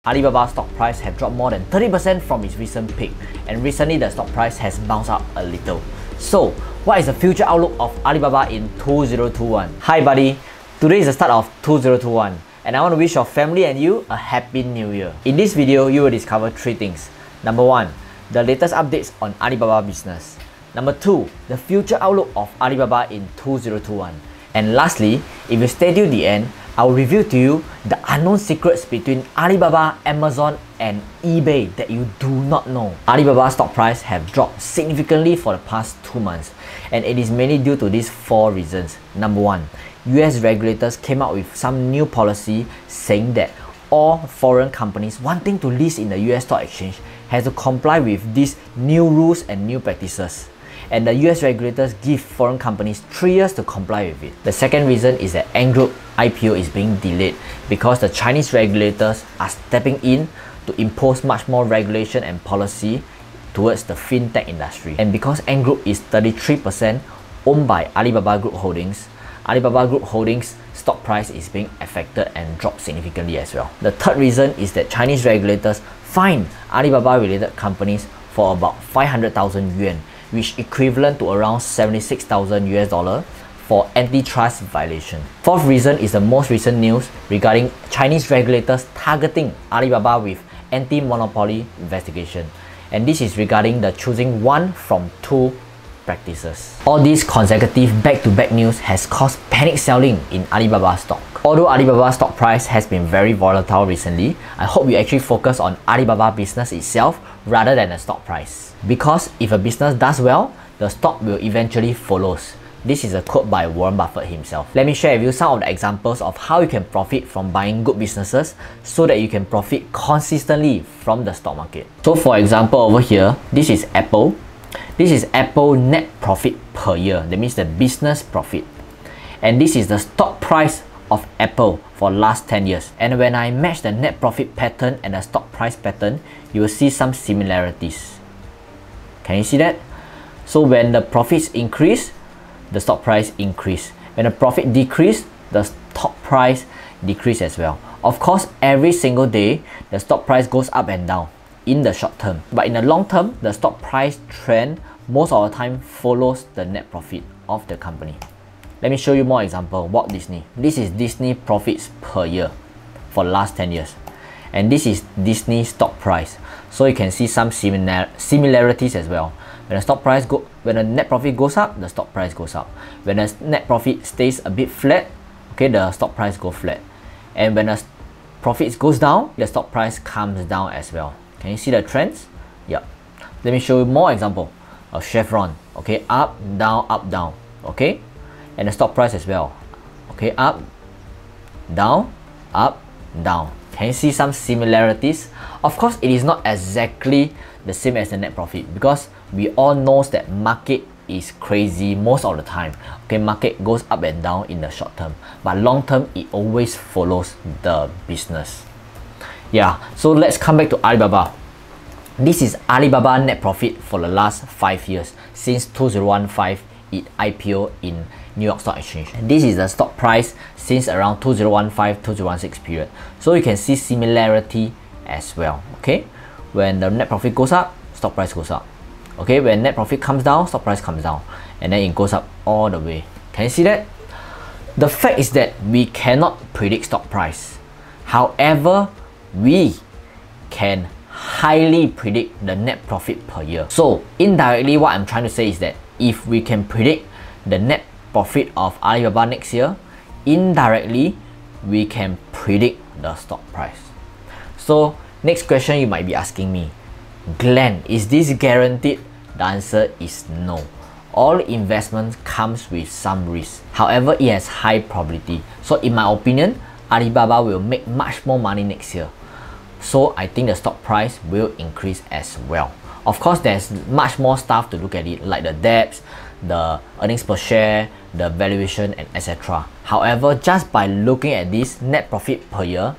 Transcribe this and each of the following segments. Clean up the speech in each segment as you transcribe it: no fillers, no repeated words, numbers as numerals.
Alibaba stock price have dropped more than 30% from its recent peak, and recently the stock price has bounced up a little. So, what is the future outlook of Alibaba in 2021? Hi buddy, today is the start of 2021, and I want to wish your family and you a happy new year. In this video, you will discover 3 things. Number 1, the latest updates on Alibaba business. Number 2, the future outlook of Alibaba in 2021. And lastly, if you stay till the end, I will reveal to you the unknown secrets between Alibaba, Amazon, and eBay that you do not know. Alibaba's stock price have dropped significantly for the past 2 months, and it is mainly due to these 4 reasons. Number 1, US regulators came out with some new policy saying that all foreign companies wanting to list in the US stock exchange has to comply with these new rules and new practices. And the US regulators give foreign companies 3 years to comply with it. The second reason is that Ant Group IPO is being delayed because the Chinese regulators are stepping in to impose much more regulation and policy towards the fintech industry. And because Ant Group is 33% owned by Alibaba Group Holdings, Alibaba Group Holdings stock price is being affected and dropped significantly as well. The third reason is that Chinese regulators fined Alibaba related companies for about 500,000 yuan, which equivalent to around 76,000 US dollar for antitrust violation. Fourth reason is the most recent news regarding Chinese regulators targeting Alibaba with anti-monopoly investigation. And this is regarding the choosing one from 2 practices. All these consecutive back-to-back news has caused panic selling in Alibaba stock. Although Alibaba stock price has been very volatile recently, I hope you actually focus on Alibaba business itself rather than the stock price. Because if a business does well, the stock will eventually follow. This is a quote by Warren Buffett himself. Let me share with you some of the examples of how you can profit from buying good businesses so that you can profit consistently from the stock market. So for example over here, this is Apple. This is Apple net profit per year. That means the business profit. And this is the stock price of Apple for last 10 years. And when I match the net profit pattern and the stock price pattern, you will see some similarities. Can you see that? So when the profits increase, the stock price increase. When the profit decrease, the stock price decrease as well. Of course, every single day, the stock price goes up and down in the short term. But in the long term, the stock price trend most of the time follows the net profit of the company. Let me show you more example. Walt Disney. This is Disney profits per year for the last 10 years. And this is Disney stock price. So you can see some similarities as well. When the net profit goes up, the stock price goes up. When the net profit stays a bit flat, okay, the stock price goes flat. And when the profits goes down, the stock price comes down as well. Can you see the trends? Yeah. Let me show you more example of Chevron. Okay, up, down. Okay, and the stock price as well. Okay, up, down. Can you see some similarities? Of course, it is not exactly the same as the net profit because we all know that market is crazy most of the time. Okay, market goes up and down in the short term, but long term it always follows the business. Yeah, so let's come back to Alibaba. This is Alibaba net profit for the last 5 years since 2015 it IPO in New York Stock Exchange. And this is the stock price since around 2015-2016 period. So you can see similarity as well. Okay, when the net profit goes up, stock price goes up. Okay, when net profit comes down, stock price comes down, and then it goes up all the way. Can you see that? The fact is that we cannot predict stock price. However, we can highly predict the net profit per year. So indirectly, what I'm trying to say is that if we can predict the net profit of Alibaba next year, indirectly we can predict the stock price. So next question you might be asking me, Glenn, is this guaranteed? The answer is no. All investments comes with some risk. However, it has high probability. So in my opinion, Alibaba will make much more money next year. So I think the stock price will increase as well. Of course, there's much more stuff to look at it, like the debts, the earnings per share, the valuation, and etc. However, just by looking at this net profit per year,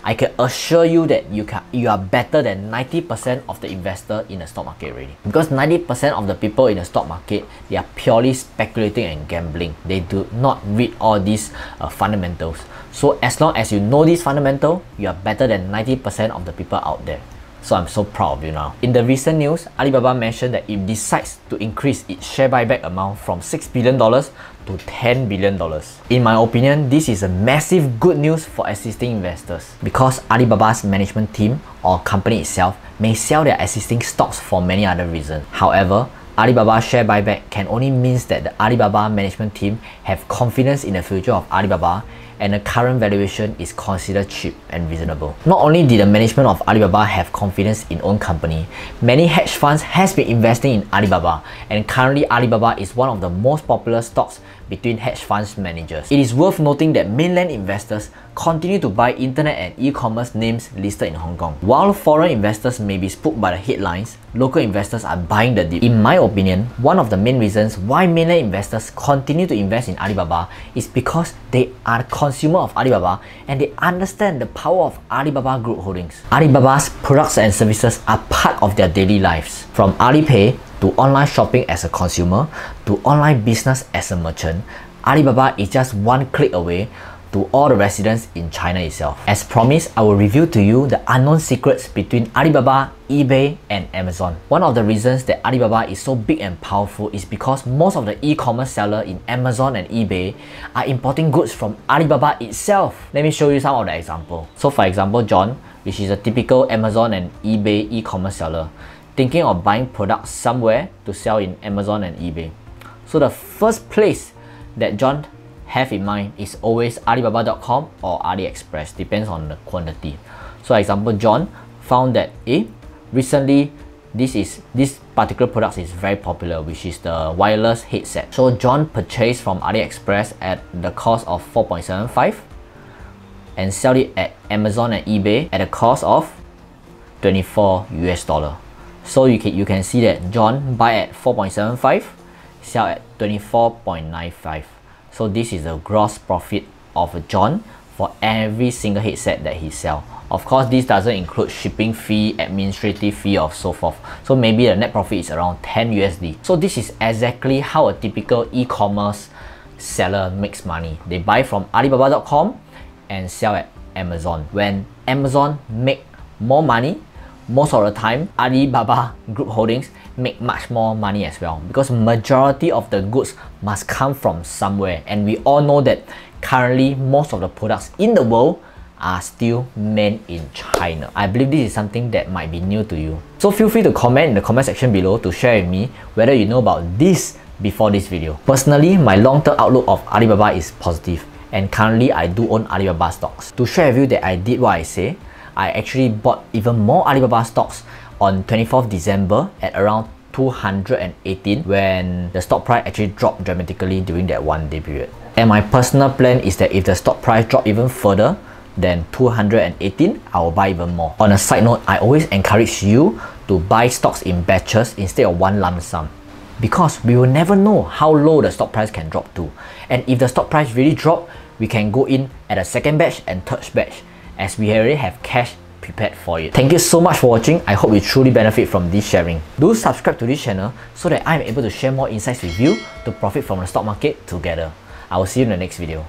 I can assure you that you are better than 90% of the investor in the stock market already. Because 90% of the people in the stock market, they are purely speculating and gambling. They do not read all these fundamentals. So as long as you know this fundamental, you are better than 90% of the people out there. So I'm so proud of you now. In the recent news, Alibaba mentioned that it decides to increase its share buyback amount from $6 billion to $10 billion. In my opinion, this is a massive good news for existing investors because Alibaba's management team or company itself may sell their existing stocks for many other reasons. However, Alibaba share buyback can only mean that the Alibaba management team have confidence in the future of Alibaba and the current valuation is considered cheap and reasonable. Not only did the management of Alibaba have confidence in own company, many hedge funds has been investing in Alibaba, and currently Alibaba is one of the most popular stocks between hedge funds managers. It is worth noting that mainland investors continue to buy internet and e-commerce names listed in Hong Kong. While foreign investors may be spooked by the headlines, local investors are buying the dip. In my opinion, one of the main reasons why mainland investors continue to invest in Alibaba is because they are consumer of Alibaba and they understand the power of Alibaba Group holdings. Alibaba's products and services are part of their daily lives. From Alipay to online shopping as a consumer to online business as a merchant, Alibaba is just one click away to all the residents in China itself. As promised, I will reveal to you the unknown secrets between Alibaba, eBay and Amazon. One of the reasons that Alibaba is so big and powerful is because most of the e-commerce sellers in Amazon and eBay are importing goods from Alibaba itself. Let me show you some of the examples. So for example, John, which is a typical Amazon and eBay e-commerce seller, thinking of buying products somewhere to sell in Amazon and eBay. So the first place that John have in mind is always Alibaba.com or AliExpress, depends on the quantity. So example, John found that recently this particular product is very popular, which is the wireless headset. So John purchased from AliExpress at the cost of 4.75 and sell it at Amazon and eBay at a cost of $24. So you can see that John buy at 4.75, sell at 24.95. So this is the gross profit of John for every single headset that he sells. Of course, this doesn't include shipping fee, administrative fee or so forth. So maybe the net profit is around 10 USD. So this is exactly how a typical e-commerce seller makes money. They buy from Alibaba.com and sell at Amazon. When Amazon make more money, most of the time Alibaba Group holdings make much more money as well, because majority of the goods must come from somewhere, and we all know that currently most of the products in the world are still made in China. I believe this is something that might be new to you. So feel free to comment in the comment section below to share with me whether you know about this before this video. Personally, my long-term outlook of Alibaba is positive, and currently I do own Alibaba stocks. To share with you that I did what I say, I actually bought even more Alibaba stocks on 24th December at around 218 when the stock price actually dropped dramatically during that one day period. And my personal plan is that if the stock price drop even further than 218, I will buy even more. On a side note, I always encourage you to buy stocks in batches instead of one lump sum, because we will never know how low the stock price can drop to. And if the stock price really drop, we can go in at a second batch and third batch, as we already have cash prepared for it. Thank you so much for watching. I hope you truly benefit from this sharing. Do subscribe to this channel so that I'm able to share more insights with you to profit from the stock market together. I will see you in the next video.